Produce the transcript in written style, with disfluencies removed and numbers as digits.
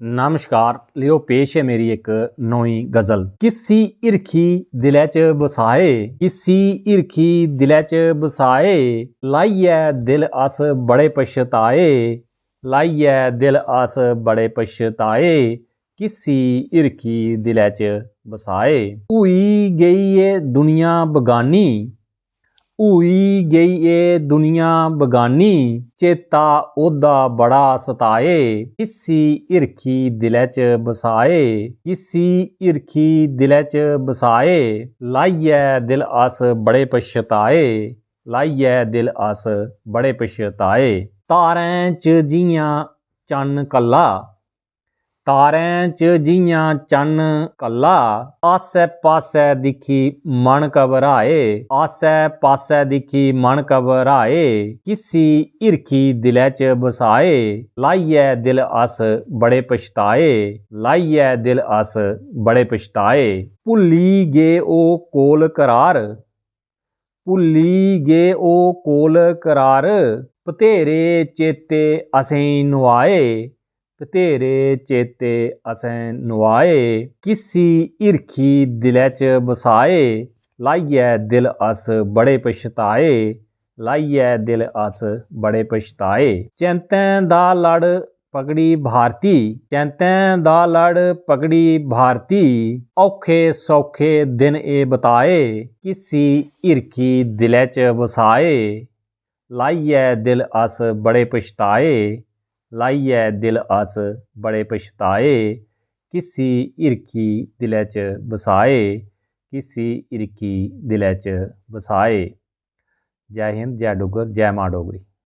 नमस्कार लियो पेश है मेरी एक नौवीं गजल। किसी इरखी दिलै च बसाए, किसी इरखी दिलै च बसाए, लाइयै दिल अस बड़े पछताए, लाइयै दिल अस बड़े पछताए, किसी इरखी दिलै च बसाए। हुई गेई ए दुनिया बगानी, हुई गेई ए दुनिया बगानी, चेता ओह्दा बड़ा सताए, किसी हिरखी दिलै च बसाए, किसी हिरखी दिलै च बसाए, लाइयै दिल अस बड़े पछताए, लाइयै दिल अस बड़े पछताए। तारें च जियां चन्न कल्ला, तारें च जियां चन्न कल्ला, आस्सै पास्सै दिक्खी मन घबराए, आस्सै पास्सै दिक्खी मन घबराए, किसी हिरखी दिलै च बसाए, लाइयै दिल अस बड़े पछताए, लाइयै दिल अस बड़े पछताए। भुल्ली गे ओह् कोल करार, भुल्ली गे ओह् कोल करार, बथेरे चेते असें नुआए, बथेरे चेते असें नुआए, किसी हिरखी दिलै च बसाए, लाइयै दिल अस बड़े पछताए, लाइयै दिल अस बड़े पछताए। चैंतें दा लड़ पगड़ी भारती, चैंतें दा लड़ पगड़ी भारती, औखे सौखे दिन ए बताए, किसी हिरखी दिलै च बसाए, लाइयै दिल अस बड़े पछताए, लाइयै दिल अस बड़े पछताए, किसी हिरखी दिलै च बसाए, किसी हिरखी दिलै च बसाए। जय हिंद, जय डुग्गर, जय मां डोगरी।